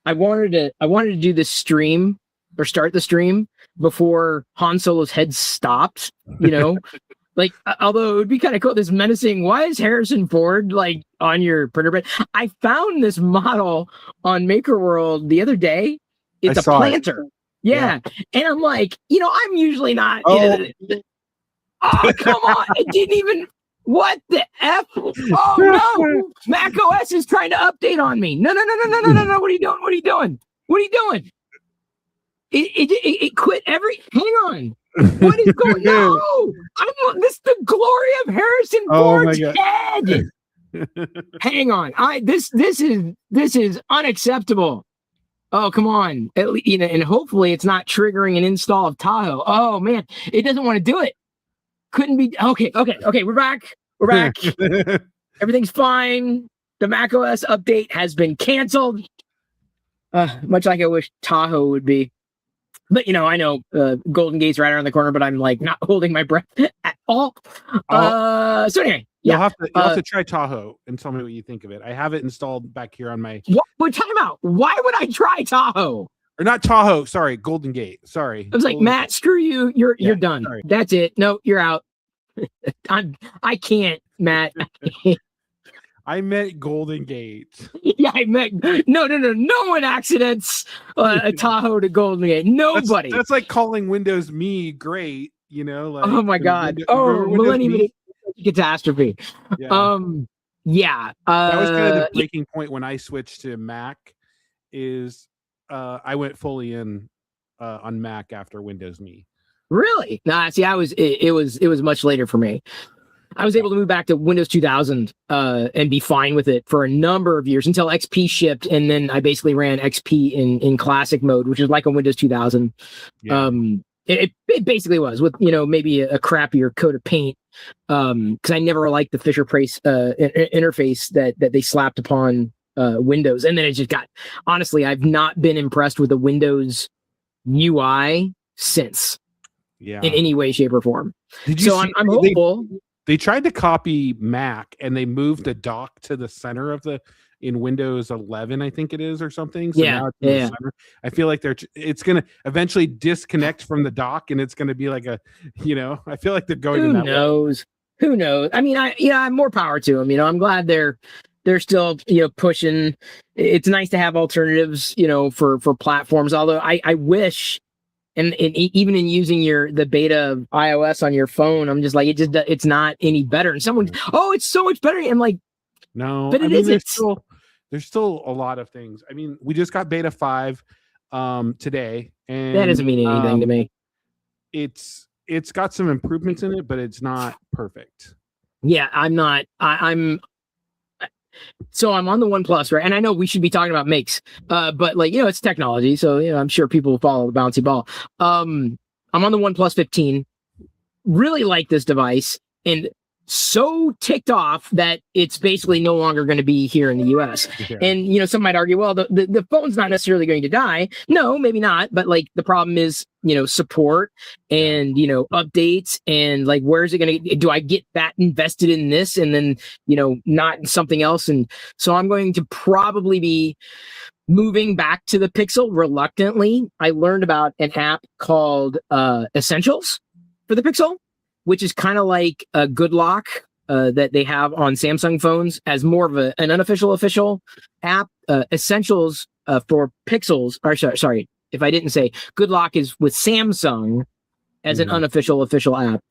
I wanted to do this stream or start the stream before Han Solo's head stopped, you know? Like, although it would be kind of cool, this menacing, why is Harrison Ford like on your printer bed? I found this model on Maker World the other day. It's a planter. Yeah. And I'm like, I'm usually not. Oh, come on. It didn't even. What the F? Oh, no. Mac OS is trying to update on me. No. What are you doing? What are you doing? What are you doing? It quit hang on. What is going on? No! This is the glory of Harrison Ford's head. Hang on. This is unacceptable. Oh, come on. And hopefully it's not triggering an install of Tahoe. Oh man, it doesn't want to do it. Couldn't be okay. We're back. Everything's fine. The macOS update has been canceled. Much like I wish Tahoe would be. But I know Golden Gate's right around the corner, but I'm like not holding my breath at all. So anyway, you'll have to try Tahoe and tell me what you think of it. I have it installed back here on my. What time out? Why would I try Tahoe? Or not Tahoe? Sorry, Golden Gate. Sorry. I was like, Matt, screw you. You're done. Sorry. That's it. No, you're out. I can't, Matt. I meant Golden Gate. Yeah, I meant no one accidents a Tahoe to Golden Gate. Nobody. That's like calling Windows Me great. Like oh my god. Millennium catastrophe. Yeah. Yeah. That was kind of the breaking point when I switched to Mac. Is I went fully in on Mac after Windows Me. Really? Nah. See, it was much later for me. I was able to move back to Windows 2000 and be fine with it for a number of years until XP shipped, and then I basically ran XP in classic mode, which is like a Windows 2000. Yeah. It basically was with maybe a crappier coat of paint because I never liked the Fisher Price interface that they slapped upon Windows, and then it just got. Honestly, I've not been impressed with the Windows UI since. Yeah. In any way, shape, or form. I'm hopeful. They tried to copy Mac and they moved the dock to the center in Windows 11, I think it is, or something. So now it's in the center. I feel like it's going to eventually disconnect from the dock and it's going to be like I feel like they're going to that way. Who knows? I mean, I'm more power to them. I'm glad they're still, pushing. It's nice to have alternatives, for platforms. Although I wish. And even in using the beta of iOS on your phone, I'm just like, it's not any better. And someone, it's so much better. I'm like, no, but there's still a lot of things. I mean, we just got beta 5 today, and that doesn't mean anything to me. It's got some improvements in it, but it's not perfect. Yeah, So I'm on the OnePlus, right? And I know we should be talking about makes, but it's technology. So, I'm sure people will follow the bouncy ball. I'm on the OnePlus 15, really like this device and so ticked off that it's basically no longer going to be here in the US. Yeah. And, some might argue, well, the phone's not necessarily going to die. No, maybe not. But the problem is, support and, updates and where's it going to, do I get that invested in this and then, not in something else? And so I'm going to probably be moving back to the Pixel reluctantly. I learned about an app called Essentials for the Pixel, which is kind of like a Good Lock that they have on Samsung phones as more of an unofficial official app. Essentials for Pixels, or sorry, if I didn't say, Good Lock is with Samsung as an unofficial official app.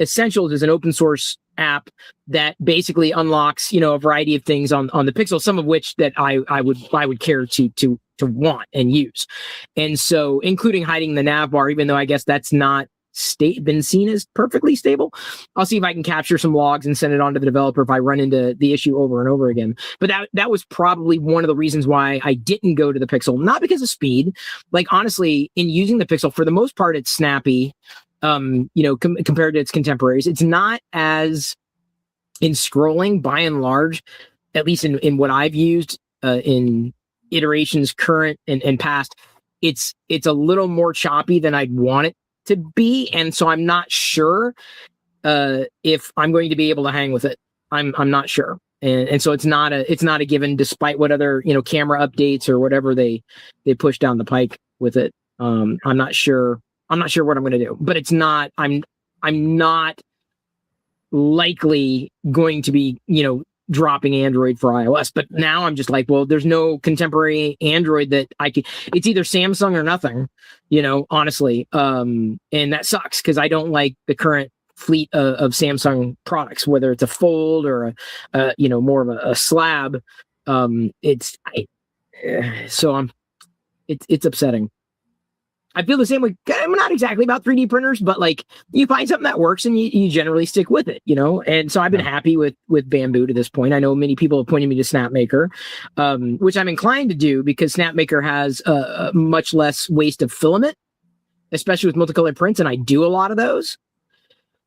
Essentials is an open source app that basically unlocks, a variety of things on the Pixel, some of which that I would care to want and use. And so including hiding the nav bar, even though I guess that's not been seen as perfectly stable. I'll see if I can capture some logs and send it on to the developer if I run into the issue over and over again. But that was probably one of the reasons why I didn't go to the Pixel, not because of speed. Honestly, in using the Pixel, for the most part, it's snappy, compared to its contemporaries. It's not as in scrolling by and large, at least in what I've used in iterations current and past. It's a little more choppy than I'd want it to be, and so I'm not sure if I'm going to be able to hang with it. I'm not sure. And so it's not a given, despite what other camera updates or whatever they push down the pike with it. I'm not sure what I'm going to do, but it's not. I'm not likely going to be dropping Android for iOS. But now I'm just like, well, there's no contemporary Android that I could. It's either Samsung or nothing, honestly. And that sucks because I don't like the current fleet of Samsung products, whether it's a fold or more of a slab. It's upsetting. I feel the same way. I'm not exactly about 3D printers, but like you find something that works and you generally stick with it, And so I've been happy with Bamboo to this point. I know many people have pointed me to Snapmaker, which I'm inclined to do because Snapmaker has a much less waste of filament, especially with multicolored prints, and I do a lot of those.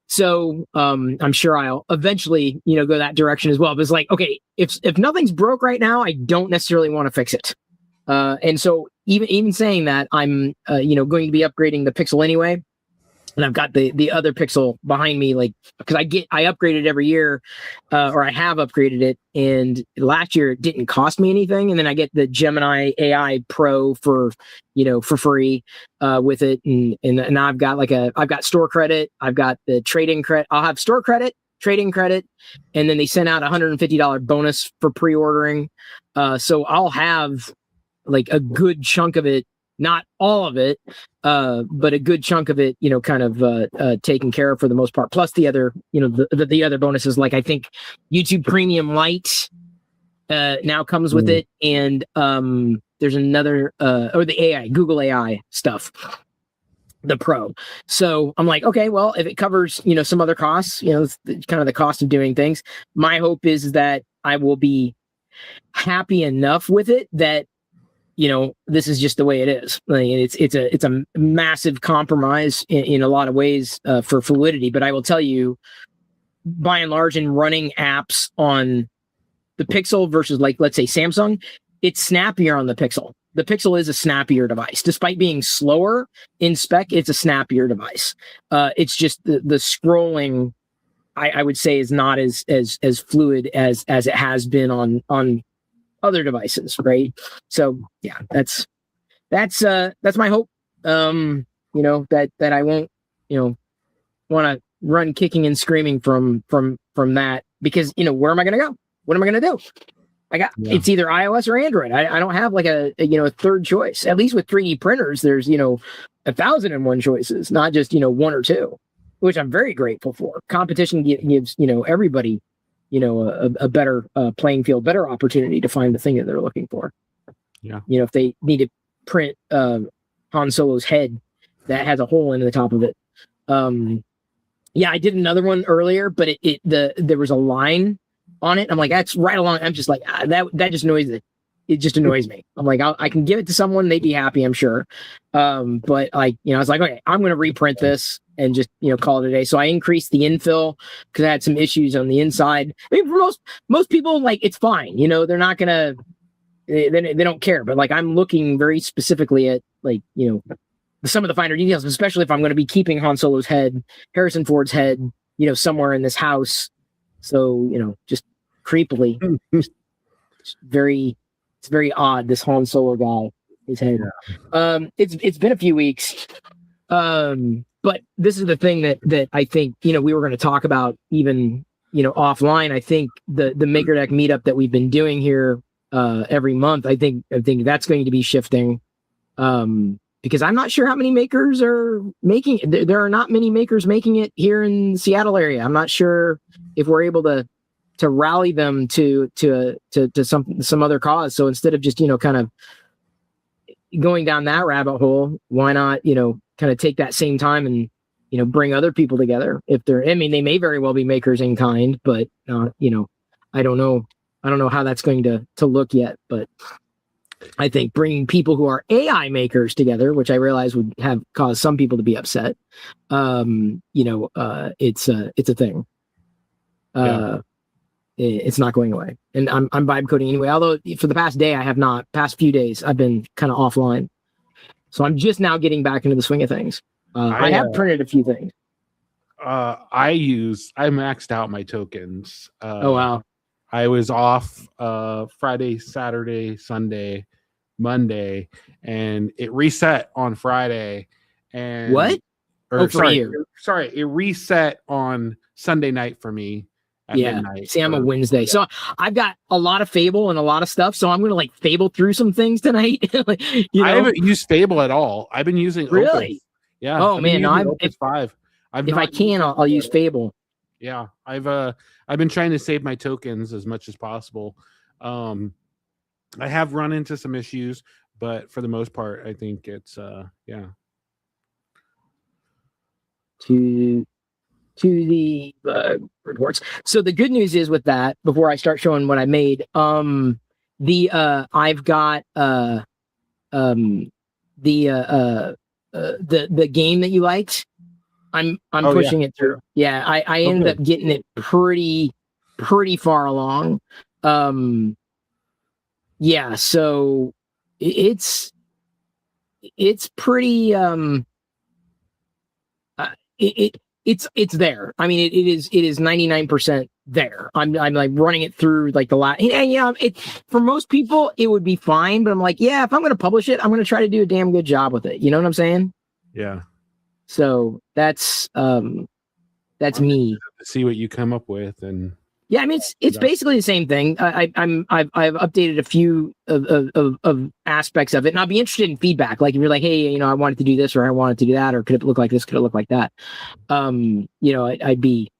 So I'm sure I'll eventually, go that direction as well. But it's like, okay, if nothing's broke right now, I don't necessarily want to fix it. And so even saying that, I'm going to be upgrading the Pixel anyway, and I've got the other Pixel behind me, like because I upgrade it every year, or I have upgraded it, and last year it didn't cost me anything, and then I get the Gemini AI Pro for free with it, and now I've got store credit, I've got the trade-in credit, I'll have store credit, trade-in credit, and then they sent out $150 bonus for pre-ordering, so I'll have like a good chunk of it, not all of it, but a good chunk of it, kind of taken care of for the most part. Plus the other, the other bonuses, like I think YouTube Premium Lite now comes with it, and there's another, or the Google AI stuff, the Pro. So I'm like, okay, well, if it covers, some other costs, kind of the cost of doing things, my hope is that I will be happy enough with it that this is just the way it is. Like, it's a massive compromise in a lot of ways for fluidity. But I will tell you, by and large, in running apps on the Pixel versus, like, let's say Samsung, it's snappier on the Pixel. The Pixel is a snappier device, despite being slower in spec. It's a snappier device. It's just the scrolling, I would say, is not as fluid as it has been on other devices, right? So yeah, that's my hope. That I won't, want to run kicking and screaming from that, because where am I going to go? What am I going to do? It's either iOS or Android. I don't have like a third choice. At least with 3D printers, there's 1,001 choices, not just one or two, which I'm very grateful for. Competition gives everybody a better playing field, better opportunity to find the thing that they're looking for. Yeah. If they need to print Han Solo's head that has a hole in the top of it. I did another one earlier, but there was a line on it. I'm like, that's right along. I'm just like, that just annoys it. It just annoys me. I'm like, I can give it to someone, they'd be happy, I'm sure. But I was like, okay, I'm going to reprint this and just, call it a day. So I increased the infill because I had some issues on the inside. I mean, for most people, like, it's fine. They're not going to, they don't care. But like, I'm looking very specifically at, like, some of the finer details, especially if I'm going to be keeping Han Solo's head, Harrison Ford's head, somewhere in this house. So, just creepily, it's very odd, this Han Solo guy, his head. Yeah. It's been a few weeks. But this is the thing that I think, we were going to talk about even, offline. I think the MakerDeck meetup that we've been doing here every month, I think that's going to be shifting. Because I'm not sure how many makers are making it. There are not many makers making it here in the Seattle area. I'm not sure if we're able to rally them to some other cause. So instead of just, kind of going down that rabbit hole, why not, kind of take that same time and, bring other people together. If they may very well be makers in kind, but, I don't know how that's going to look yet, but I think bringing people who are AI makers together, which I realize would have caused some people to be upset. It's a thing. It's not going away, and I'm vibe coding anyway. Although for the past day, I have not. Past few days, I've been kind of offline, so I'm just now getting back into the swing of things. I have printed a few things. I maxed out my tokens. Oh wow! I was off Friday, Saturday, Sunday, Monday, and it reset on Friday. And what? Sorry, it reset on Sunday night for me at midnight. See, I'm a Wednesday, so I've got a lot of Fable and a lot of stuff. So I'm gonna like Fable through some things tonight. I haven't used Fable at all. I've been using really. Opus. Yeah. Oh man, no. Opus 5. If I can, I'll use Fable. Yeah, I've been trying to save my tokens as much as possible. I have run into some issues, but for the most part, I think it's yeah. To the reports. So the good news is with that, before I start showing what I made, I've got the game that you liked. I'm pushing it through. Yeah, I ended up getting it pretty far along. Yeah, so it's pretty it's there. I mean, it is 99% there. I'm like running it through like the last, and yeah, for most people it would be fine, but I'm like, yeah, if I'm going to publish it, I'm going to try to do a damn good job with it. You know what I'm saying? Yeah. So that's me. To see what you come up with, and yeah, I mean it's basically the same thing. I've updated a few of aspects of it, and I'll be interested in feedback. Like if you're like, hey, I wanted to do this, or I wanted to do that, or could it look like this? Could it look like that? I'd be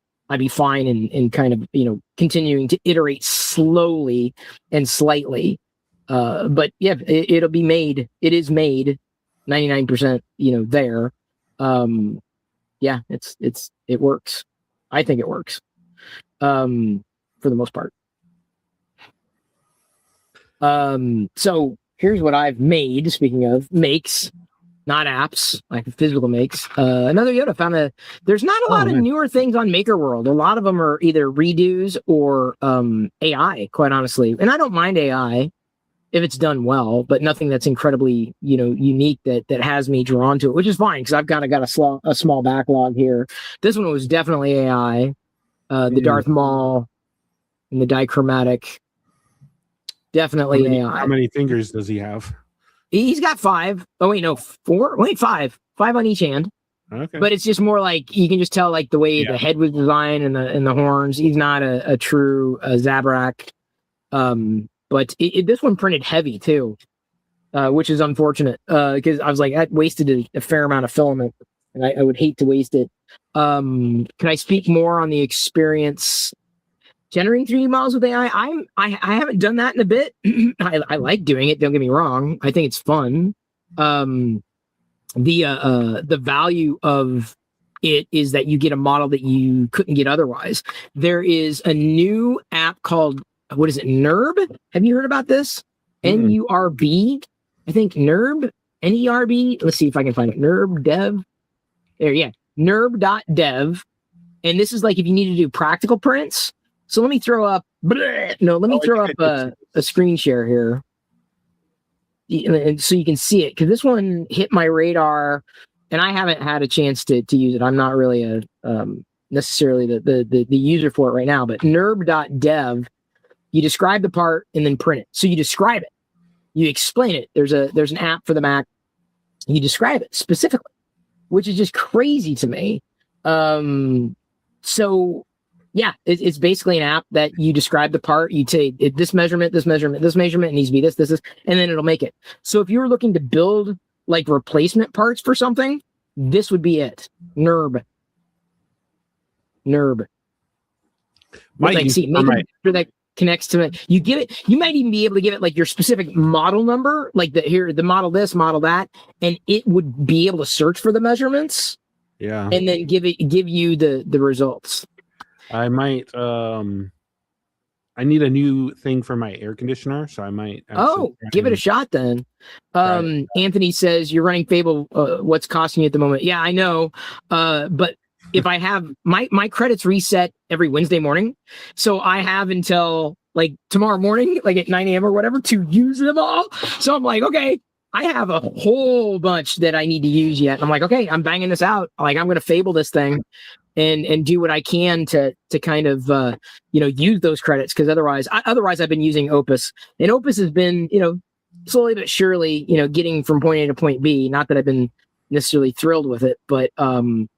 fine in kind of continuing to iterate slowly and slightly. But yeah, it'll be made. It is made 99%. There. Yeah, it works. I think it works. For the most part. So here's what I've made. Speaking of makes, not apps, like physical makes. Another Yoda found there's not a lot of newer things on Maker World. A lot of them are either redos or AI, quite honestly. And I don't mind AI if it's done well, but nothing that's incredibly, unique that has me drawn to it, which is fine because I've got a small backlog here. This one was definitely AI. The Darth Maul and the dichromatic, definitely AI. How many fingers does he have? He's got 5. Oh wait, no, 4. Wait, 5. 5 on each hand. Okay. But it's just more like you can just tell like the way the head was designed and the horns. He's not a true Zabrak. But this one printed heavy too, which is unfortunate because I was like, that wasted a fair amount of filament, and I would hate to waste it. Can I speak more on the experience generating 3D models with AI? I haven't done that in a bit. I like doing it. Don't get me wrong. I think it's fun. The value of it is that you get a model that you couldn't get otherwise. There is a new app called, what is it? NURB. Have you heard about this? NURB. I think NURB. NERB. Let's see if I can find it. NURB dev. There, yeah. NURB.dev. And this is like if you need to do practical prints. So let me throw up. Let me throw up a screen share here, and so you can see it, because this one hit my radar, and I haven't had a chance to use it. I'm not really a necessarily the user for it right now. But NURB.dev, you describe the part and then print it. So you describe it, you explain it. There's an app for the Mac. You describe it specifically, which is just crazy to me. So yeah, it's basically an app that you describe the part. You say this measurement, this measurement, this measurement, it needs to be this, and then it'll make it. So if you were looking to build like replacement parts for something, this would be it. NURB. Like, see, make sure that connects to it. You give it. You might even be able to give it like your specific model number, like the model this, model that, and it would be able to search for the measurements. Yeah, and then give you the results. I might. I need a new thing for my air conditioner, so I might. Give it a shot then. Right. Anthony says you're running Fable. What's costing you at the moment? Yeah, I know. But if I have my credits reset every Wednesday morning, so I have until like tomorrow morning, like at 9 a.m. or whatever, to use them all. So I'm like, okay, I have a whole bunch that I need to use yet. And I'm like, okay, I'm banging this out. Like I'm going to Fable this thing. and do what I can to kind of use those credits, because otherwise I've been using Opus, and Opus has been slowly but surely getting from point A to point B. Not that I've been necessarily thrilled with it, but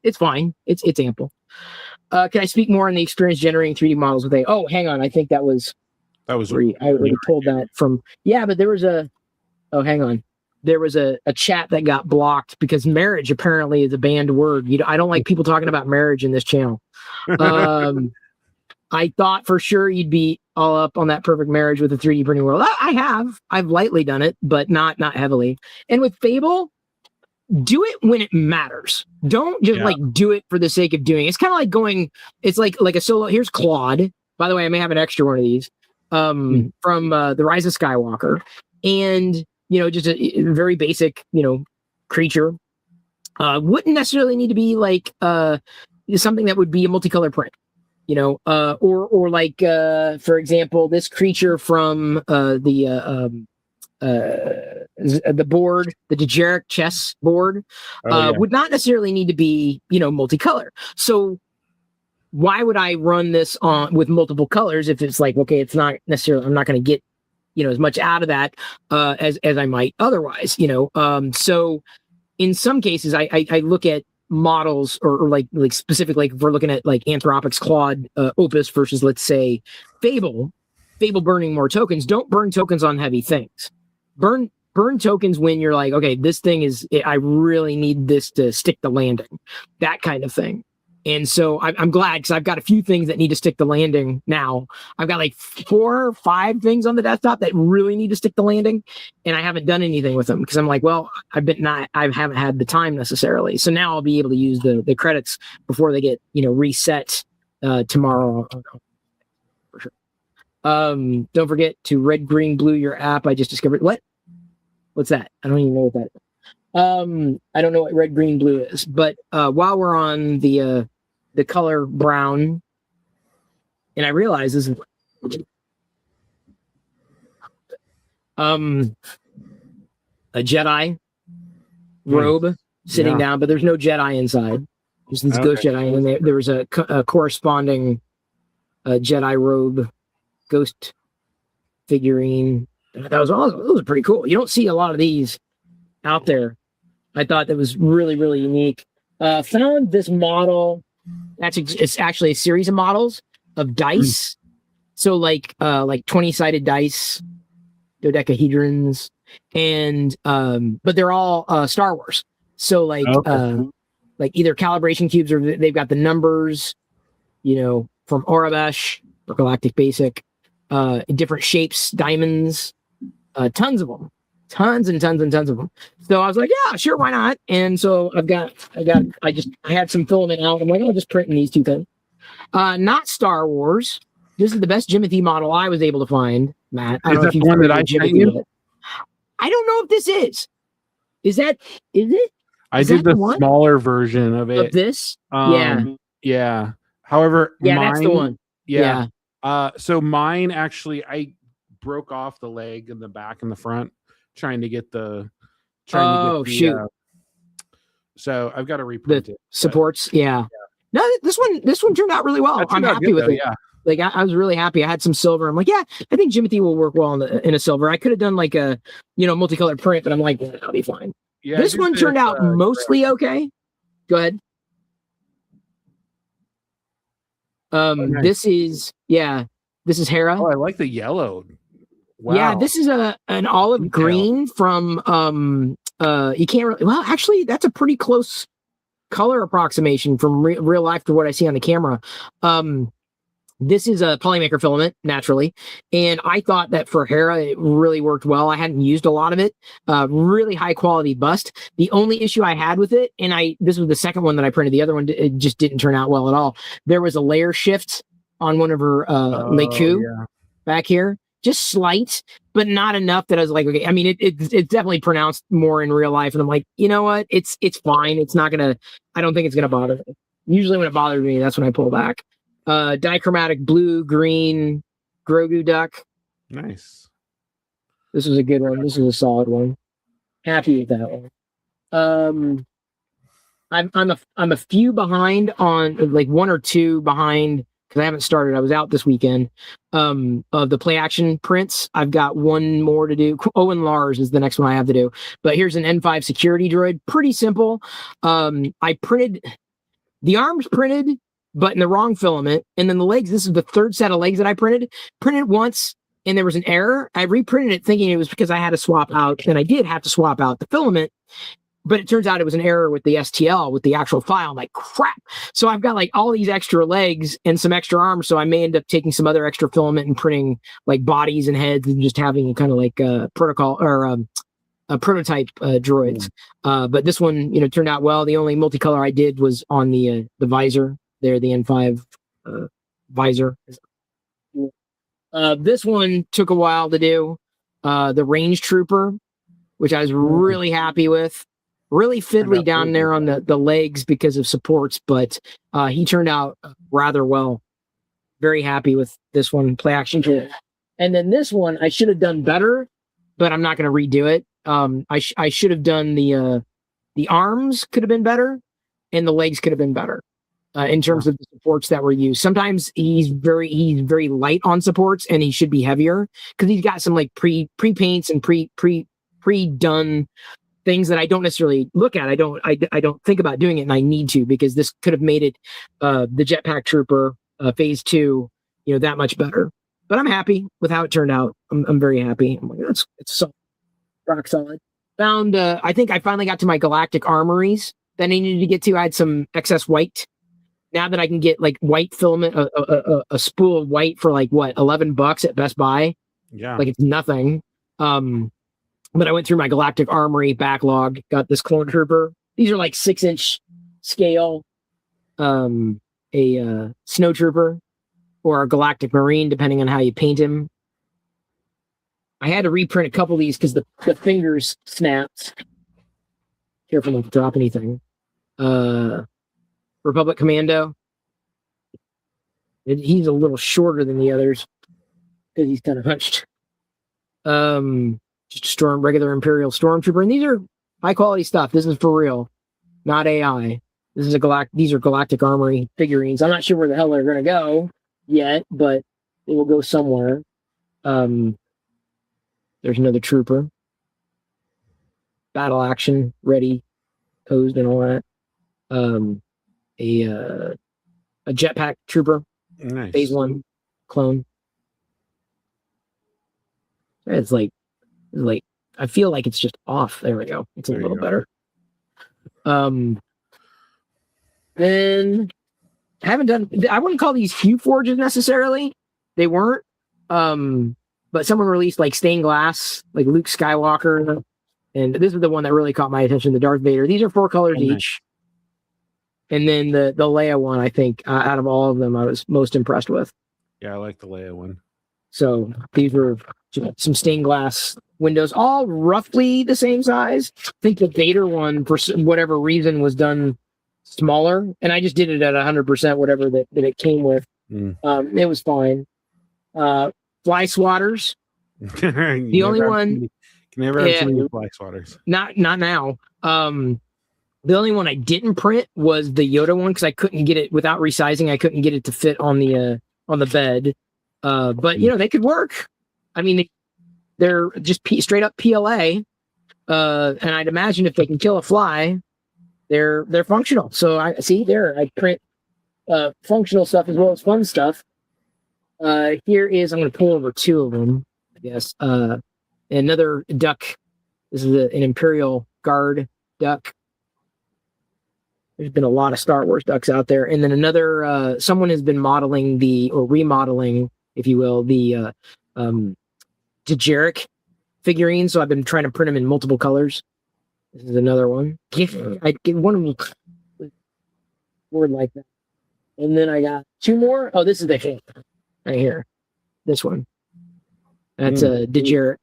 it's fine. It's ample. Can I speak more on the experience generating 3D models with A? Oh, hang on. I think that was I already pulled that from. Yeah, but there was a. Oh, hang on. There was a chat that got blocked because marriage apparently is a banned word. I don't like people talking about marriage in this channel. I thought for sure you'd be all up on that perfect marriage with the 3D printing world. I have. I've lightly done it, but not heavily. And with Fable, do it when it matters. Don't just do it for the sake of doing it. It's kind of like going. It's like a solo. Here's Claude. By the way, I may have an extra one of these from the Rise of Skywalker, and just a very basic creature. Wouldn't necessarily need to be like something that would be a multicolor print. Or like for example, this creature from the board, the Dejarik chess board, would not necessarily need to be multicolor. So why would I run this on with multiple colors if it's like, okay, it's not necessarily, I'm not going to get as much out of that as I might otherwise. So in some cases I look at models or like specific, like if we're looking at like Anthropic's Claude Opus versus, let's say, Fable burning more tokens. Don't burn tokens on heavy things. Burn tokens when you're like, okay, this thing I really need this to stick the landing, that kind of thing. And so I'm glad, because I've got a few things that need to stick the landing now. I've got like 4 or 5 things on the desktop that really need to stick the landing, and I haven't done anything with them because I'm like, well, I haven't had the time necessarily. So now I'll be able to use the credits before they get reset tomorrow. For sure. Don't forget to red, green, blue your app. I just discovered what's that? I don't even know what that is. I don't know what red, green, blue is, but while we're on the color brown, and I realize this is a Jedi robe sitting down, but there's no Jedi inside. Just this ghost Jedi, and there was a corresponding Jedi robe ghost figurine. Those are pretty cool. You don't see a lot of these out there. I thought that was really, really unique. Found this model. It's actually a series of models of dice. So like 20-sided dice, dodecahedrons, and but they're all Star Wars. So like either calibration cubes, or they've got the numbers, from Aurebesh or Galactic Basic, different shapes, diamonds, tons of them. Tons and tons and tons of them. So I was like, yeah, sure, why not? And so I had some filament out. I'm like, I'll just print in these 2 things. Not Star Wars. This is the best Jimothy model I was able to find, Matt. I don't know if you've one that I sent you. I don't know if this is. Is it? I did the smaller version of it. Of this? Yeah. However, that's the one. Yeah. So mine actually, I broke off the leg and the back and the front, trying to get the. Shoot! So I've got to reprint it. Supports, yeah. No, this one turned out really well. I'm happy with it. Yeah. Like I was really happy. I had some silver. I'm like, yeah, I think Jimothy will work well in a silver. I could have done like a multicolored print, but I'm like, that'll be fine. Yeah, this one turned out mostly okay. Go ahead. Nice. This is Hera. Oh, I like the yellow. Wow. Yeah, this is an olive green from you can't really, well, actually that's a pretty close color approximation from real life to what I see on the camera. This is a Polymaker filament, naturally, and I thought that for Hera it really worked well. I hadn't used a lot of it. Really high quality bust. The only issue I had with it, and this was the second one that I printed. The other one it just didn't turn out well at all. There was a layer shift on one of her Leku back here, just slight, but not enough that I was like, okay. I mean, it's definitely pronounced more in real life, and I'm like, you know what? It's fine. It's not gonna. I don't think it's gonna bother me. Usually, when it bothers me, that's when I pull back. Dichromatic blue, green, Grogu duck. Nice. This was a good one. This is a solid one. Happy with that one. I'm a few behind on, like, one or two behind, because I haven't started. I was out this weekend. Of the play action prints, I've got one more to do. Owen Lars is the next one I have to do. But here's an N5 security droid. Pretty simple. I printed the arms printed, but in the wrong filament, and then the legs. This is the third set of legs that I printed. Printed once, and there was an error. I reprinted it thinking it was because I had to swap out, and I did have to swap out the filament. But it turns out it was an error with the STL, with the actual file. I'm like, crap. So I've got like all these extra legs and some extra arms. So I may end up taking some other extra filament and printing like bodies and heads and just having kind of like protocol or a prototype droids. But this one, turned out well. The only multicolor I did was on the visor there, the N5 visor. This one took a while to do. The Range Trooper, which I was really happy with. Really fiddly down there on the legs because of supports, but he turned out rather well. Very happy with this one, play action kit. And then this one, I should have done better, but I'm not going to redo it. I should have done the arms could have been better, and the legs could have been better in terms of the supports that were used. Sometimes he's very light on supports, and he should be heavier because he's got some like pre paints and pre done things that I don't necessarily look at. I don't think about doing it, and I need to, because this could have made it the Jetpack Trooper phase 2, that much better. But I'm happy with how it turned out. I'm very happy. I'm like, it's so rock solid. Found I think I finally got to my Galactic Armories that I needed to get to. I had some excess white. Now that I can get like white filament, a spool of white for like what, $11 at Best Buy. Yeah, like it's nothing. But I went through my Galactic Armory backlog, got this Clone Trooper. These are like 6-inch scale, a Snow Trooper or a Galactic Marine, depending on how you paint him. I had to reprint a couple of these because the fingers snapped. Careful not to drop anything. Republic Commando. He's a little shorter than the others because he's kind of hunched. Just regular Imperial Stormtrooper, and these are high quality stuff. This is for real, not AI. This is these are Galactic Armory figurines. I'm not sure where the hell they're gonna go yet, but they will go somewhere. There's another trooper. Battle action, ready, posed, and all that. A jetpack trooper. Nice. Phase 1 clone. It's like I feel like it's just off. There we go. It's a little better. Then I haven't done. I wouldn't call these Hue Forges necessarily. They weren't. But someone released like stained glass, like Luke Skywalker, and this is the one that really caught my attention. The Darth Vader. These are 4 colors each. And then the Leia one, I think, out of all of them, I was most impressed with. Yeah, I like the Leia one. So these were some stained glass windows, all roughly the same size. I think the Vader one, for whatever reason, was done smaller, and I just did it at 100%, whatever that it came with. It was fine. Fly swatters. The only one. You can never have too many fly swatters. Not now. The only one I didn't print was the Yoda one because I couldn't get it without resizing. I couldn't get it to fit on the bed. But they could work. I mean, they're just straight up PLA. And I'd imagine if they can kill a fly, they're functional. So I print functional stuff as well as fun stuff. Here is, I'm going to pull over 2 of them, I guess. Another duck. This is an Imperial Guard duck. There's been a lot of Star Wars ducks out there. And then another, someone has been modeling remodeling, if you will, the Dejarik figurines. So I've been trying to print them in multiple colors. This is another one. I get one of them word like that. And then I got 2 more. Oh, this is the hit right here. This one. That's a Dejarik.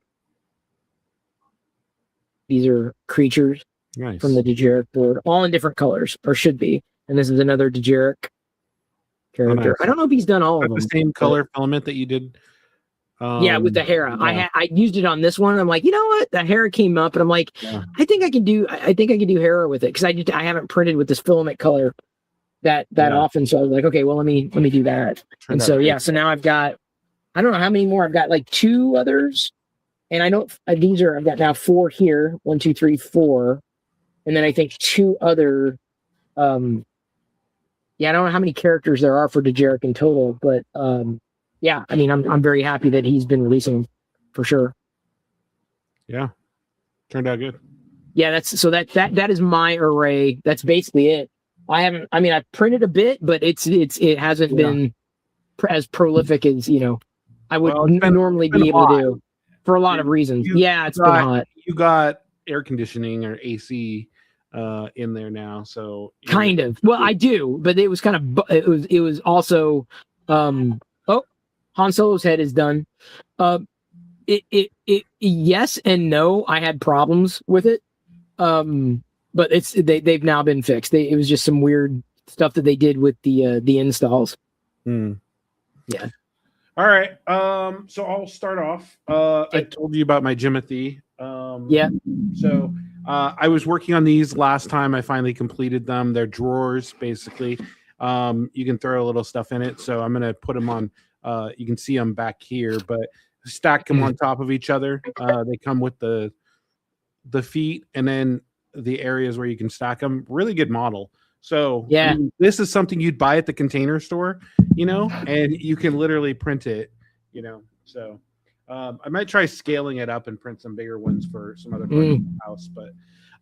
These are creatures. Nice. From the Dejarik board, all in different colors, or should be. And this is another Dejarik character. Nice. I don't know if he's done all of them. The same color filament that you did Yeah, with the Hera. Yeah. I used it on this one. I'm like, you know what? The Hera came up, and I'm like, I think I can do Hera with it because I haven't printed with this filament color that often. So I was like, okay, well let me do that. And so so now I've got, I don't know how many more. I've got like 2 others, and I don't. I've got now 4 here. 1, 2, 3, 4, and then I think 2 other. I don't know how many characters there are for Dejarik in total, but yeah, I mean, I'm very happy that he's been releasing for sure. Yeah, turned out good. Yeah, that is my array. That's basically it. I've printed a bit, but it hasn't been as prolific as I would normally be able to do for a lot of reasons. It's been hot. You got air conditioning or AC in there now, so kind of. Well, I do, but it was kind of it was also Han Solo's head is done. It yes and no. I had problems with it, but they've now been fixed. It was just some weird stuff that they did with the installs. Yeah. All right. So I'll start off. I told you about my Jimothy. So I was working on these last time. I finally completed them. They're drawers, basically. You can throw a little stuff in it. So I'm gonna put them on. You can see them back here, but stack them on top of each other. They come with the feet and then the areas where you can stack them. Really good model. So yeah, this is something you'd buy at the Container Store, and you can literally print it, So I might try scaling it up and print some bigger ones for some other parts of the house. But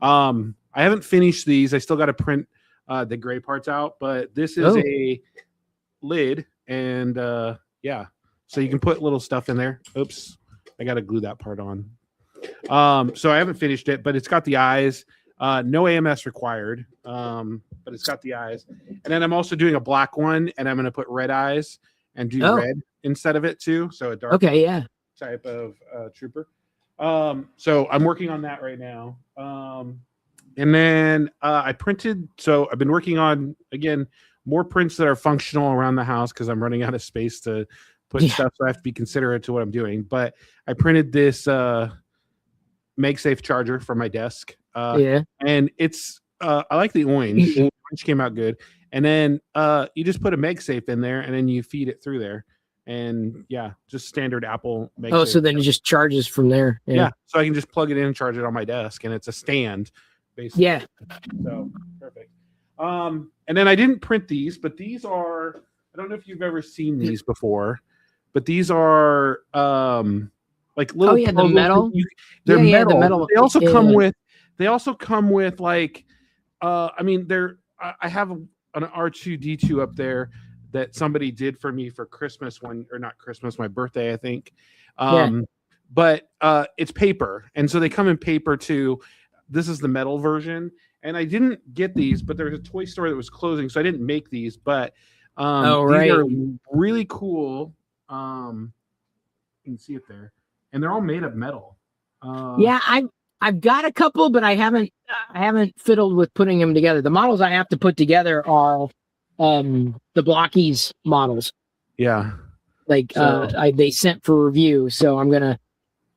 I haven't finished these. I still got to print the gray parts out. But this is a lid, and so you can put little stuff in there. Oops, I got to glue that part on. So I haven't finished it, but it's got the eyes. No AMS required, but it's got the eyes. And then I'm also doing a black one, and I'm going to put red eyes and do red instead of it too. So a dark type of trooper. So I'm working on that right now. And then I printed. So I've been working on, again, more prints that are functional around the house because I'm running out of space to put stuff. So I have to be considerate to what I'm doing. But I printed this MagSafe charger for my desk. And it's I like the orange. The orange came out good. And then you just put a MagSafe in there, and then you feed it through there. And just standard Apple MagSafe. So then it just charges from there. Yeah. So I can just plug it in and charge it on my desk, and it's a stand, basically. Yeah. So perfect. And then I didn't print these, but these are, I don't know if you've ever seen these before, but these are like little the metal. They're metal. The metal. They also come with like I have an R2D2 up there that somebody did for me for Christmas my birthday, I think. But it's paper, and so they come in paper too. This is the metal version, and I didn't get these, but there's a toy store that was closing, so I didn't make these. But these are really cool. You can see it there, and they're all made of metal. I've got a couple, but I haven't fiddled with putting them together. The models I have to put together are the Blockies models. Yeah. Like they sent for review, so I'm gonna.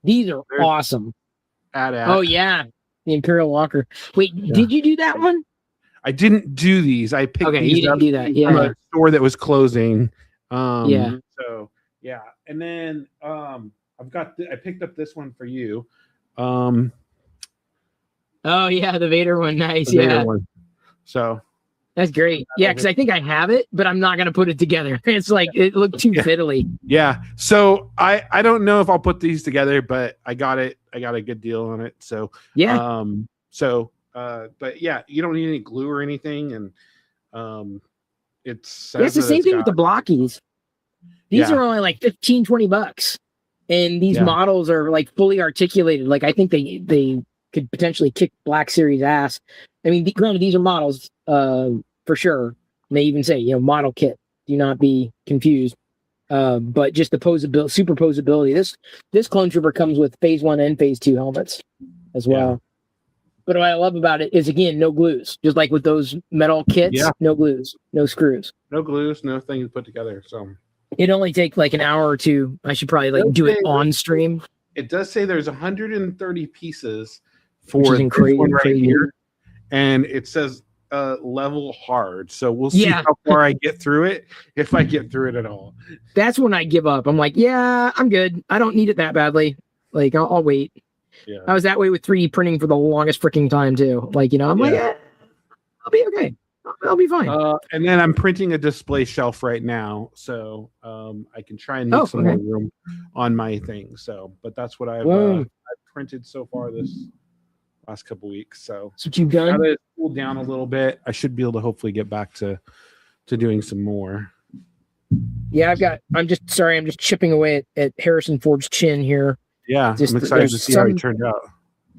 These are awesome. Oh yeah, the Imperial Walker. Wait, did you do that one? I didn't do these. I picked these you didn't up do that. from a store that was closing. So and then I picked up this one for you. Oh yeah, the Vader one, nice. Vader one. So that's great. Yeah, because I think I have it, but I'm not gonna put it together. It's like it looked too fiddly. Yeah. So I don't know if I'll put these together, but I got it. I got a good deal on it. So but yeah, you don't need any glue or anything, and it's the same thing with the Blockies. These are only like $15-$20, and these models are like fully articulated. Like I think they could potentially kick Black Series ass. I mean, granted, these are models for sure. And they even say, model kit. Do not be confused. But just the superposability. This clone trooper comes with Phase 1 and Phase 2 helmets as well. Yeah. But what I love about it is, again, no glues. Just like with those metal kits, no glues, no screws. No glues, no thing to put together. So It'd only take like an hour or two. I should probably like do it on stream. It does say there's 130 pieces Which for is this one right crazy. here, and it says level hard. So we'll see how far I get through it, if I get through it at all. That's when I give up. I'm like, yeah, I'm good. I don't need it that badly. Like, I'll wait. Yeah. I was that way with 3D printing for the longest freaking time too. Like, I'm like, I'll be okay. I'll be fine. And then I'm printing a display shelf right now, so I can try and make some more room on my thing. So, but that's what I've printed so far this last couple weeks. So that's what you've done. Now that it's cooled down a little bit, I should be able to hopefully get back to doing some more. Yeah, I'm just chipping away at Harrison Ford's chin here. Yeah, I'm excited to see how he turned out.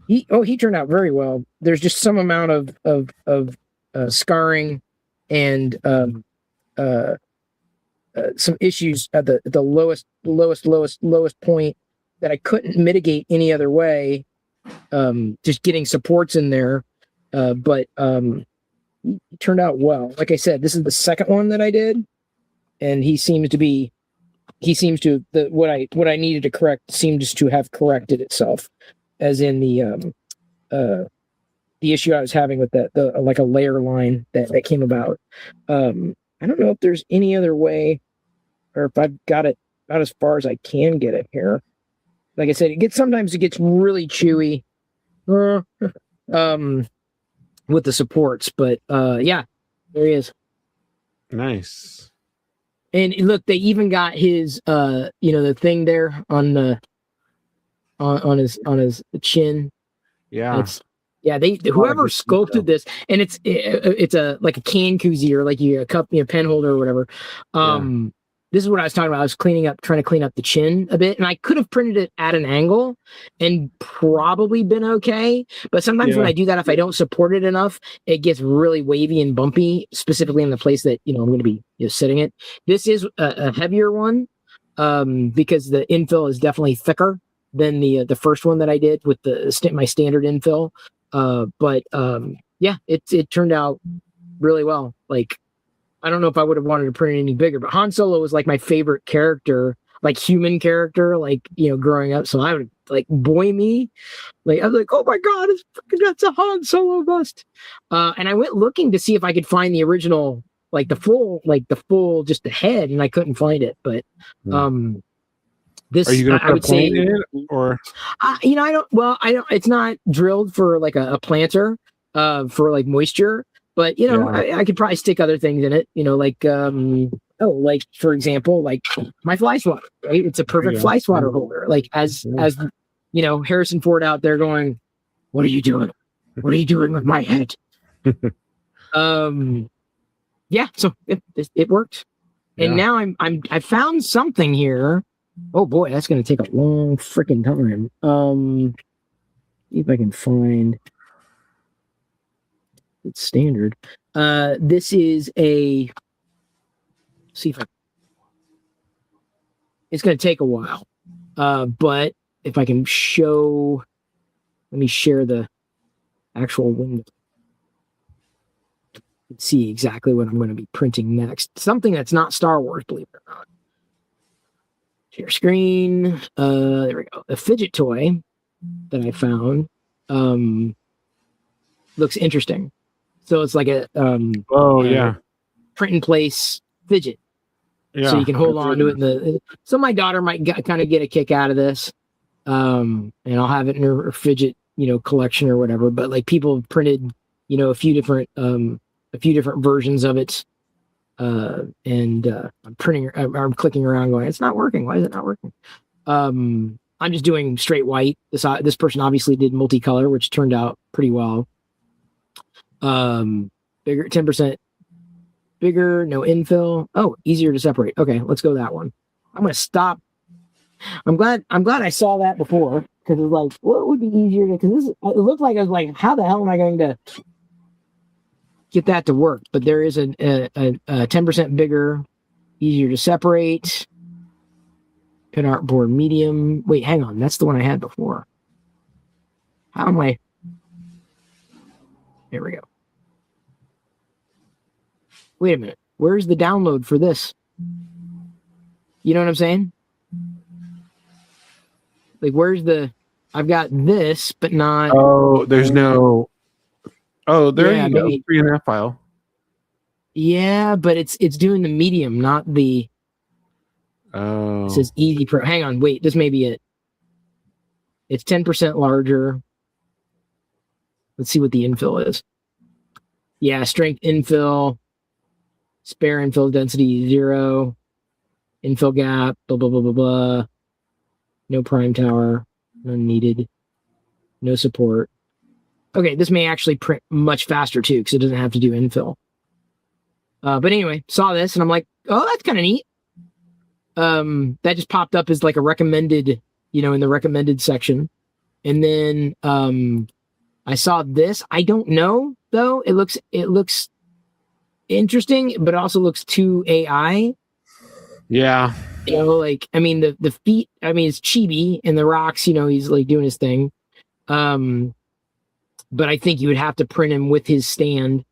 He turned out very well. There's just some amount of scarring and some issues at the lowest point that I couldn't mitigate any other way. Just getting supports in there, but it turned out well. Like I said, this is the second one that I did, and what I needed to correct seems to have corrected itself, as in the issue I was having with the like a layer line that came about. I don't know if there's any other way, or if I've got it about as far as I can get it here. Like I said, sometimes it gets really chewy with the supports, but yeah, there he is. Nice. And look, they even got his the thing there on the on his chin. Yeah. Whoever sculpted this, and it's a like a can koozie or like a cup, pen holder or whatever. This is what I was talking about. I was trying to clean up the chin a bit, and I could have printed it at an angle and probably been okay. But sometimes when I do that, if I don't support it enough, it gets really wavy and bumpy, specifically in the place that I'm going to be sitting it. This is a heavier one because the infill is definitely thicker than the first one that I did with my standard infill. But it turned out really well. Like, I don't know if I would have wanted to print it any bigger, but Han Solo was like my favorite character, like human character, like, growing up. So I would like, boy me, like, I was like, oh my God, that's a Han Solo bust. And I went looking to see if I could find the original, like the full, just the head, and I couldn't find it. But, this, are you going to I would say, it, or I don't. It's not drilled for like a planter, for like moisture. But I could probably stick other things in it. Like like for example, like my fly swatter. Right, it's a perfect fly swatter holder. Like as Harrison Ford out there going, "What are you doing? What are you doing with my head?" Yeah. So it worked, and now I found something here. Oh boy, that's going to take a long freaking time. See if I can find. It's standard. This is see if it's going to take a while. But if I can let me share the actual window. See exactly what I'm going to be printing next. Something that's not Star Wars, believe it or not. Share screen. There we go. A fidget toy that I found looks interesting. So it's like a print in place fidget. Yeah, so you can hold on to it. So my daughter might kind of get a kick out of this, and I'll have it in her fidget, collection or whatever. But like people have printed, a few different versions of it, and I'm clicking around, going, it's not working. Why is it not working? I'm just doing straight white. This person obviously did multicolor, which turned out pretty well. Bigger, 10% bigger, no infill. Oh, easier to separate. Okay, let's go that one. I'm gonna stop. I'm glad I saw that before, because it was like, what would be easier to? Because it looked like I was like, how the hell am I going to get that to work? But there is a 10% bigger, easier to separate. Pin art board medium. Wait, hang on, that's the one I had before. How am I? There we go. Wait a minute. Where's the download for this? You know what I'm saying? Like, where's the? I've got this, but not. Oh, there's no. Oh, there Yeah, you go. maybe. 3.5 file. Yeah, but it's doing the medium, not the. Oh, It says Easy Pro. Hang on, wait. This may be it. It's 10% larger. Let's see what the infill is. Yeah, strength infill, spare infill density 0, infill gap, blah blah blah blah blah. No prime tower, none needed. No support. Okay, this may actually print much faster too because it doesn't have to do infill. But anyway, saw this and I'm like, oh, that's kind of neat. That just popped up as like a recommended, in the recommended section. And then I saw this. I don't know though. It looks interesting, but it also looks too AI. yeah. Like, I mean, the feet, I mean, it's chibi and the rocks, he's like doing his thing. But I think you would have to print him with his stand.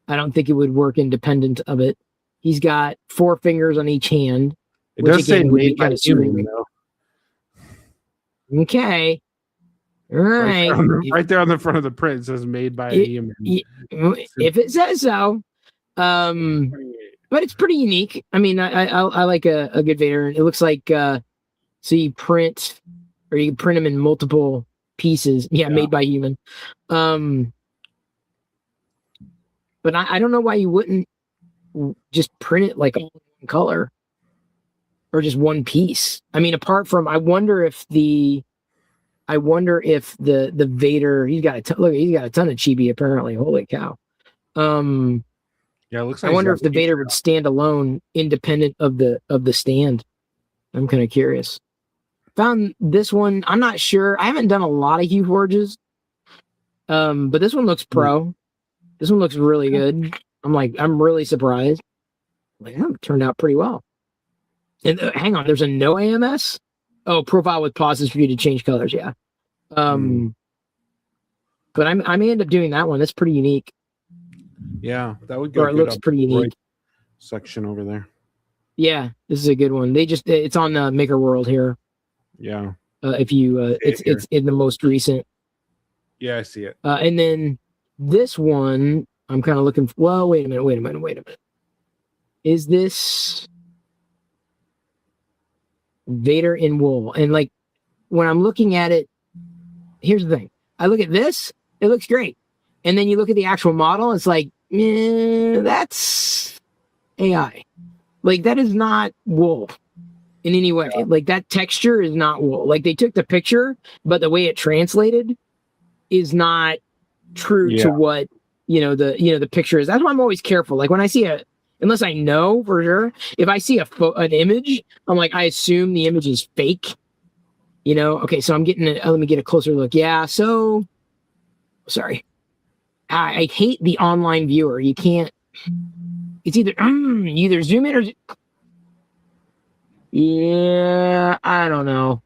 I don't think it would work independent of it. He's got 4 fingers on each hand. It does say made by human, though. Okay. All right. Right there on the front of the print, it says made by a human. If it says so. But it's pretty unique. I mean, I like a good Vader. It looks like so you print them in multiple pieces. Yeah, made by human. But I don't know why you wouldn't just print it like all in one color or just one piece. I mean, apart from, I wonder if the Vader, he's got a ton of chibi apparently. Holy cow. Yeah, it looks like I wonder if the Vader would stand alone, independent of the stand. I'm kind of curious. Found this one. I'm not sure. I haven't done a lot of Hue Forges, but this one looks pro. This one looks really good. I'm really surprised. Like, it turned out pretty well. And hang on, there's a no AMS. Oh, profile with pauses for you to change colors. Yeah. But I may end up doing that one. That's pretty unique. Yeah, that would go. Or it looks pretty unique. Section over there. Yeah, this is a good one. It's on Maker World here. Yeah. If you, it's in the most recent. Yeah, I see it. And then this one, I'm kind of looking. Well, wait a minute. Is this Vader in wool? And like when I'm looking at it, here's the thing. I look at this, it looks great. And then you look at the actual model, it's like, that's AI. Like, that is not wool in any way. Like, that texture is not wool. Like, they took the picture, but the way it translated is not true to what the picture is. That's why I'm always careful. Like, when I see unless I know for sure, if I see an image, I'm like, I assume the image is fake. Okay, so I'm getting let me get a closer look. Yeah, so sorry. I hate the online viewer. You can't. It's either you either zoom in or. Yeah, I don't know.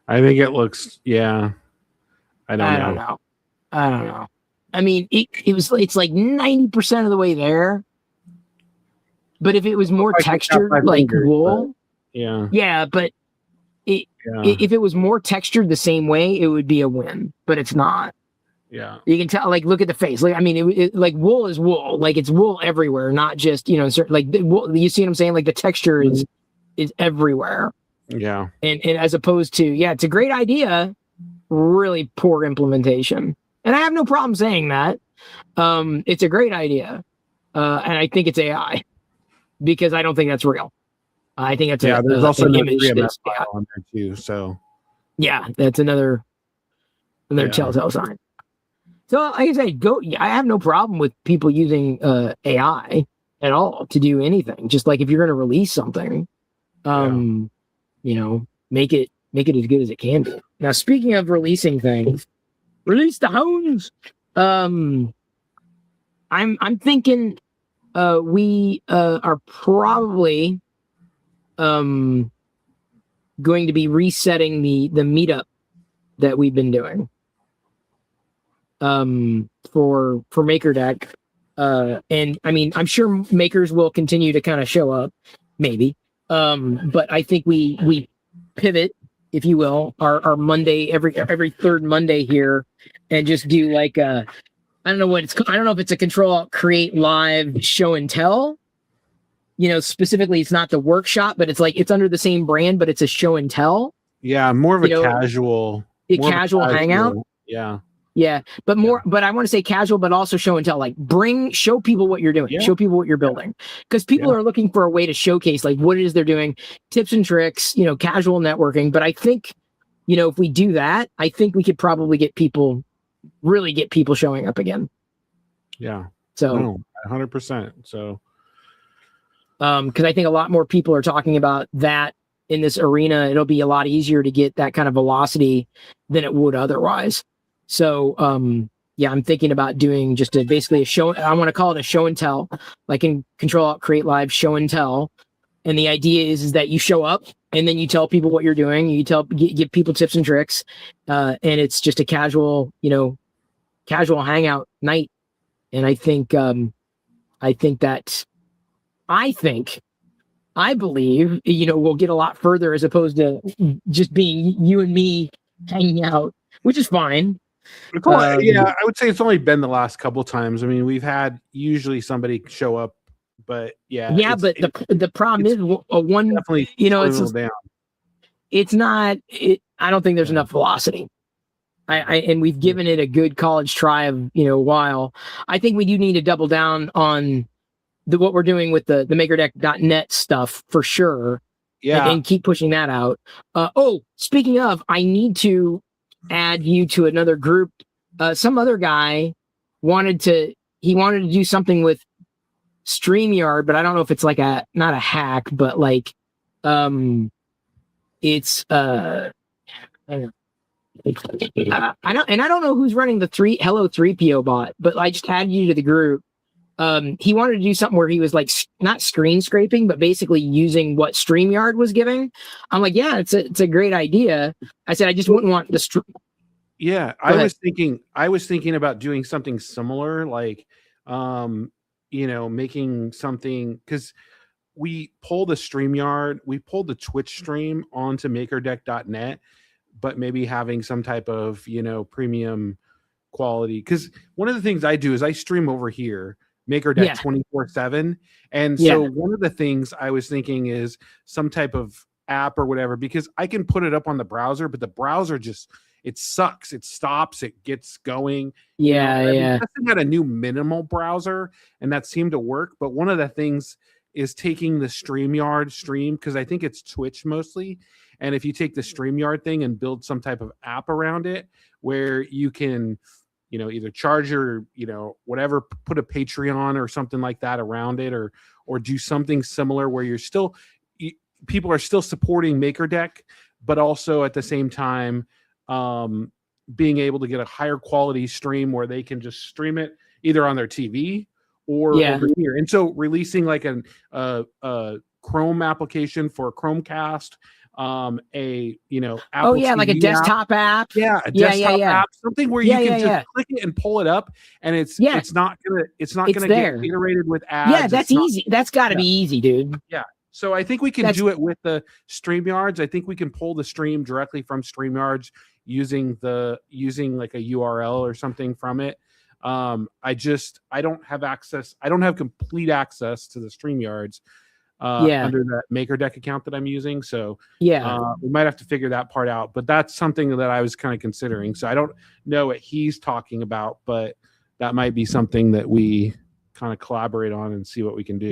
I think it looks. Yeah, I don't know. I mean, it's like 90% of the way there. But if it was more textured, like wool, yeah, but if it was more textured the same way, it would be a win. But it's not. Yeah, you can tell. Like, look at the face. Like, I mean, it like wool is wool. Like, it's wool everywhere, not just certain. Like, wool, you see what I'm saying? Like, the texture is everywhere. Yeah, and as opposed to it's a great idea, really poor implementation. And I have no problem saying that. It's a great idea, and I think it's AI because I don't think that's real. I think that's there's also an image file on there too. So that's another telltale sign. So, like I said, I have no problem with people using AI at all to do anything. Just like if you're going to release something, make it as good as it can be. Now, speaking of releasing things, release the hounds. I'm thinking we are probably going to be resetting the meetup that we've been doing. For MakerDeck. And I mean, I'm sure makers will continue to kind of show up, maybe. But I think we pivot, if you will, our Monday every third Monday here, and just do like a, I don't know if it's a Control Create Live show and tell. Specifically, it's not the workshop, but it's like it's under the same brand, but it's a show and tell. Yeah, more of a casual hangout. Yeah. Yeah, but I want to say casual, but also show and tell. Like, show people what you're doing, show people what you're building, because people are looking for a way to showcase like what it is they're doing, tips and tricks, casual networking. But I think, if we do that, I think we could probably get people showing up again. Yeah. So 100%. So, because I think a lot more people are talking about that in this arena. It'll be a lot easier to get that kind of velocity than it would otherwise. So, I'm thinking about doing just basically a show. I want to call it a show and tell, like in Control Create Live show and tell. And the idea is that you show up and then you tell people what you're doing. You give people tips and tricks, and it's just a casual hangout night. And I believe, we'll get a lot further as opposed to just being you and me hanging out, which is fine. I would say it's only been the last couple times. I mean, we've had usually somebody show up, but but the problem is one definitely it's not. I don't think there's enough velocity. And we've given it a good college try of a while. I think we do need to double down on what we're doing with the MakerDeck.net stuff for sure. Yeah, and keep pushing that out. Speaking of, I need to add you to another group. Some other guy wanted to do something with StreamYard, but I don't know if it's like not a hack, but like it's I don't know who's running the Hello 3PO bot, but I just added you to the group. He wanted to do something where he was like not screen scraping, but basically using what StreamYard was giving. I'm like, yeah, it's a great idea. I said, I just wouldn't want the I was thinking about doing something similar, like, making something, because we pulled the Twitch stream onto MakerDeck.net, but maybe having some type of, premium quality. Because one of the things I do is I stream over here, MakerDeck 24/7. And so one of the things I was thinking is some type of app or whatever, because I can put it up on the browser, but the browser it sucks. It stops. It gets going. I got a new minimal browser, and that seemed to work. But one of the things is taking the StreamYard stream, because I think it's Twitch mostly. And if you take the StreamYard thing and build some type of app around it, where you can, either charge your, whatever, put a Patreon or something like that around it, or do something similar where people are still supporting MakerDeck, but also at the same time, being able to get a higher quality stream where they can just stream it either on their TV or over here. And so releasing like a Chrome application for a Chromecast, Apple TV like a desktop app. A desktop app, something where you can just click it and pull it up, and it's not gonna get iterated with ads. Yeah, that's easy. That's got to be easy, dude. Yeah. So I think we can do it with the StreamYards. I think we can pull the stream directly from StreamYards using like a URL or something from it. I don't have access. I don't have complete access to the StreamYards under that MakerDeck account that I'm using. So we might have to figure that part out. But that's something that I was kind of considering. So I don't know what he's talking about, but that might be something that we kind of collaborate on and see what we can do.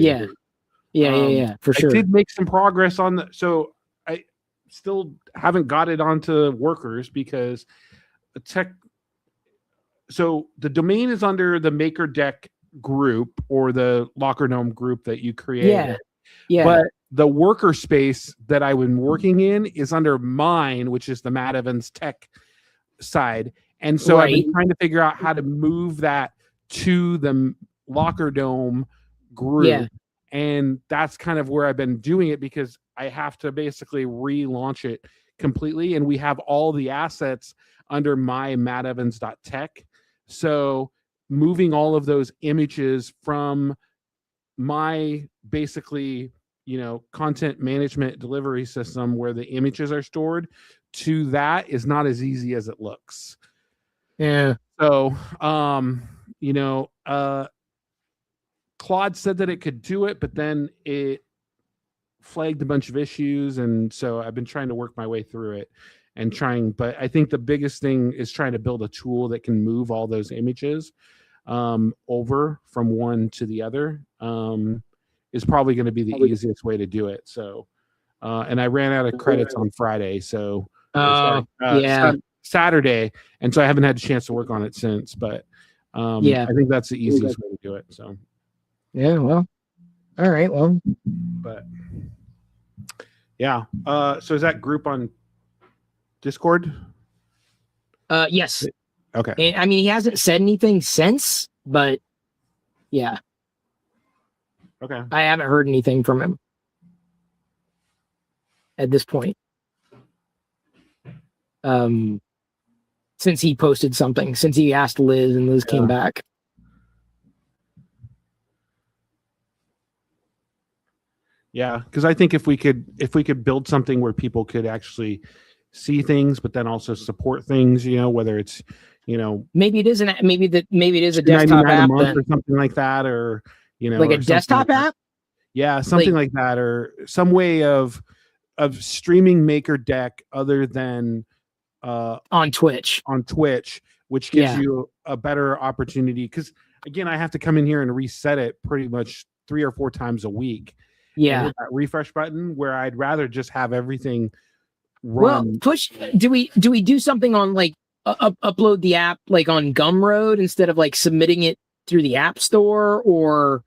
Yeah, for sure. I did make some progress on so I still haven't got it onto Workers because so the domain is under the MakerDeck group or the Locker Gnome group that you created. Yeah. But the worker space that I've been working in is under mine, which is the Matt Evans Tech side. And so I've been trying to figure out how to move that to the Locker Gnome group. Yeah. And that's kind of where I've been doing it, because I have to basically relaunch it completely. And we have all the assets under my mattevans.tech. So moving all of those images from my basically, content management delivery system where the images are stored to that is not as easy as it looks. Yeah. So, Claude said that it could do it, but then it flagged a bunch of issues. And so I've been trying to work my way through it but I think the biggest thing is trying to build a tool that can move all those images over from one to the other is probably going to be the easiest way to do it. So, and I ran out of credits on Friday. So, Saturday. And so I haven't had a chance to work on it since, but I think that's the easiest way to do it. So, yeah, well, all right. Well, but yeah. So is that group on Discord? Yes. Okay. And, I mean, he hasn't said anything since, but yeah. Okay. I haven't heard anything from him at this point. Since he posted something, since he asked Liz and Liz came back. Yeah, because I think if we could build something where people could actually see things, but then also support things, whether it's, maybe it is maybe it is a desktop app or something like that, or like a desktop app. Yeah, something like that, or some way of streaming MakerDeck other than on Twitch, which gives you a better opportunity. Because again, I have to come in here and reset it pretty much 3 or 4 times a week. Yeah, hit that refresh button, where I'd rather just have everything run. Well, Twitch, do we do something on like upload the app like on Gumroad instead of like submitting it through the App Store or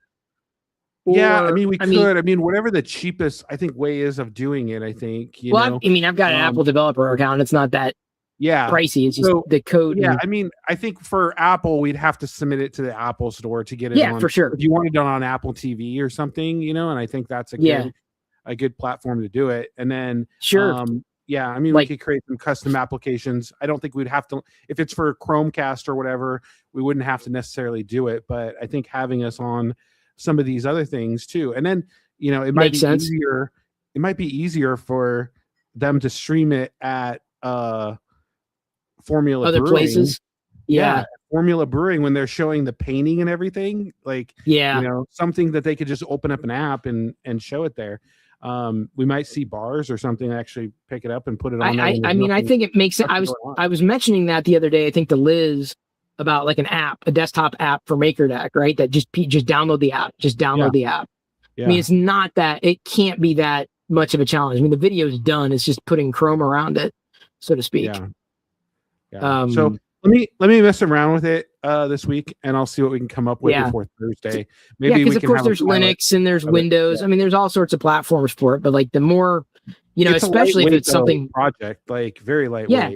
yeah, I mean, we could. I mean, whatever the cheapest, I think, way is of doing it. I think. I mean, I've got an Apple developer account. It's not that pricey. It's just the code. Yeah, I mean, I think for Apple, we'd have to submit it to the Apple Store to get it. Yeah, for sure. If you want it done on Apple TV or something, and I think that's a good platform to do it. And then sure. Yeah, I mean, we could create some custom applications. I don't think we'd have to, if it's for Chromecast or whatever, we wouldn't have to necessarily do it. But I think having us on some of these other things too, and then it might be easier. It might be easier for them to stream it at Formula other Brewing. Places. Yeah, Formula Brewing when they're showing the painting and everything. Like something that they could just open up an app and show it there. We might see bars or something actually pick it up and put it on. I mean, I think it makes sense. I was mentioning that the other day, I think to Liz about like a desktop app for MakerDeck, right? That just download the app, the app. Yeah. I mean, it's not that, it can't be that much of a challenge. I mean, the video's done. It's just putting Chrome around it, so to speak. Yeah. So let me mess around with it this week, and I'll see what we can come up with before Thursday. Maybe because of course there's Linux and there's Windows. I mean, there's all sorts of platforms for it. But like the more, especially if it's something project, like very lightweight. Yeah.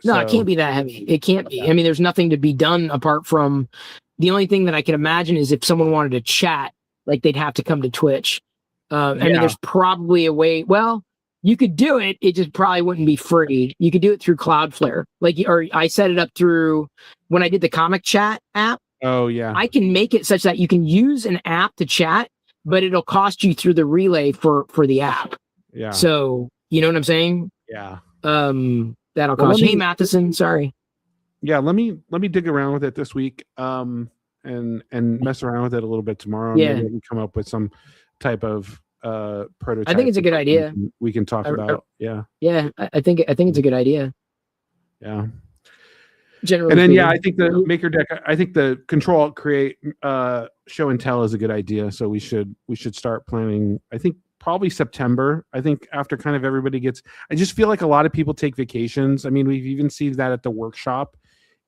No, it can't be that heavy. It can't be. I mean, there's nothing to be done apart from the only thing that I can imagine is if someone wanted to chat, like they'd have to come to Twitch. I mean, there's probably a way. Well, you could do it. It just probably wouldn't be free. You could do it through Cloudflare. Or I set it up through when I did the Comic Chat app. Oh, yeah. I can make it such that you can use an app to chat, but it'll cost you through the relay for the app. Yeah. So, you know what I'm saying? Yeah. That'll cost you. Hey, Matheson, sorry. Yeah, let me dig around with it this week and mess around with it a little bit tomorrow. Yeah. Maybe we can come up with some type of prototype. I think it's a good idea. We can talk about. Yeah. Yeah, I think it's a good idea. Yeah. Generally, and then I think the MakerDeck. I think the Control Alt Create show and tell is a good idea. So we should start planning. I think probably September. I think after kind of everybody gets. I just feel like a lot of people take vacations. I mean, we've even seen that at the workshop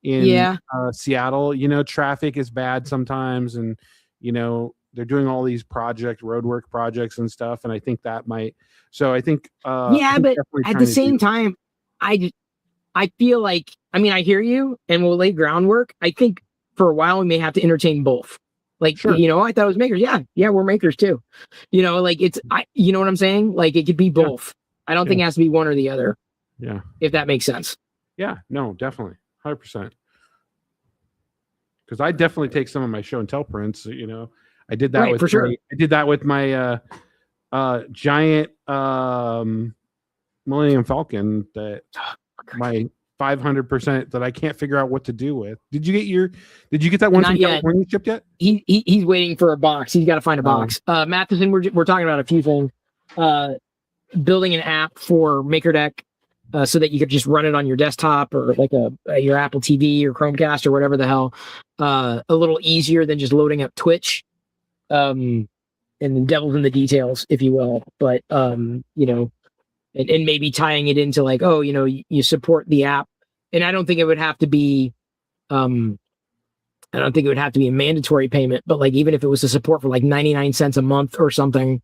in Seattle. Traffic is bad sometimes, and they're doing all these roadwork projects and stuff. And I think that might. So I think. But at the same time, I feel like, I mean, I hear you and we'll lay groundwork. I think for a while we may have to entertain both. Like, sure. I thought it was makers. Yeah, we're makers too. Like you know what I'm saying? Like it could be both. I don't think it has to be one or the other. Yeah. If that makes sense. Yeah, no, definitely. 100%. Because I definitely take some of my show and tell prints, I did that with sure. I did that with my giant Millennium Falcon that my 500% that I can't figure out what to do with. Did you get that one Not from yet. California shipped yet? He's waiting for a box. He's got to find a box. Matheson, we're talking about a few things. Building an app for MakerDeck so that you could just run it on your desktop or like your Apple TV or Chromecast or whatever the hell. A little easier than just loading up Twitch. And the devil's in the details, if you will. But and maybe tying it into like, you support the app. And I don't think it would have to be I don't think it would have to be a mandatory payment, but like even if it was a support for like 99 cents a month or something,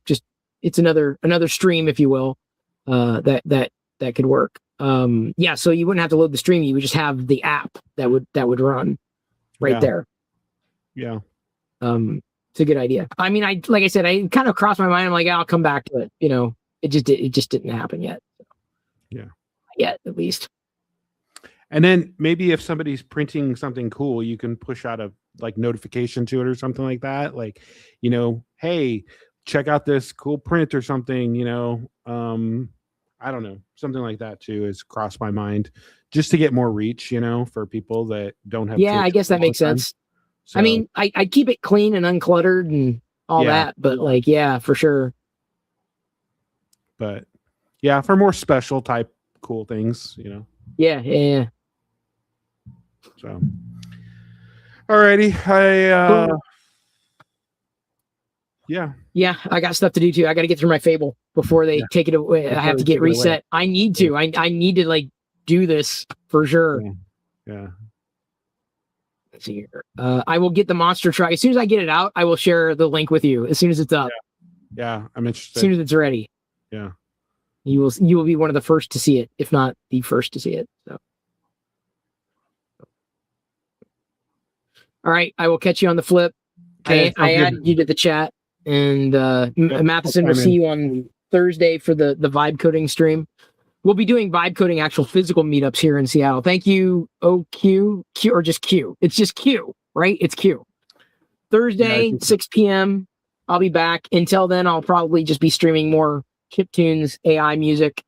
just it's another stream, if you will, that could work. So you wouldn't have to load the stream, you would just have the app that would run right there. Yeah. It's a good idea. I mean, like I said, I kind of crossed my mind. I'm like, I'll come back to it. It just didn't happen yet. Yeah. Yet, at least. And then maybe if somebody's printing something cool, you can push out a like notification to it or something like that. Like, hey, check out this cool print or something, I don't know, something like that too has crossed my mind just to get more reach, for people that don't have. Yeah, I guess that makes sense. So, I mean, I keep it clean and uncluttered and all that, but like, yeah, for sure. But yeah, for more special type cool things, Yeah. So, alrighty, cool. Yeah, I got stuff to do too. I got to get through my Fable before they take it away. I have to get reset. I need to. I need to like do this for sure. Yeah. Let's see here. I will get the monster truck as soon as I get it out. I will share the link with you as soon as it's up. Yeah, I'm interested. As soon as it's ready. Yeah. You will be one of the first to see it, if not the first to see it. So. All right, I will catch you on the flip. Okay, I added you to the chat, and Matheson will see you on Thursday for the vibe coding stream. We'll be doing vibe coding actual physical meetups here in Seattle. Thank you, OQ, Q, or just Q. It's just Q, right? It's Q. Thursday, 6 p.m. I'll be back. Until then, I'll probably just be streaming more chiptunes, AI music,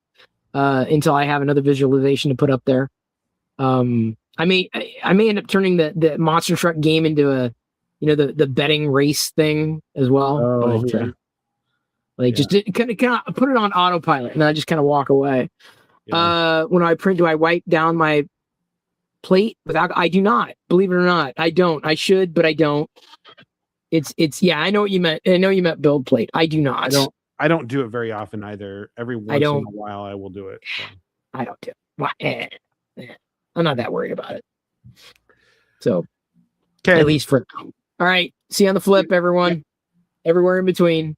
until I have another visualization to put up there. I may end up turning the Monster Truck game into a, the betting race thing as well. Oh, just kind of put it on autopilot and then I just kind of walk away. Yeah. When I print, do I wipe down my plate without? I do not. Believe it or not, I don't. I should, but I don't. It's I know what you meant. I know you meant build plate. I do not. I don't do it very often either. Every once in a while, I will do it. So. I don't do it. I'm not that worried about it. So, at least for now. All right. See you on the flip, everyone. Everywhere in between.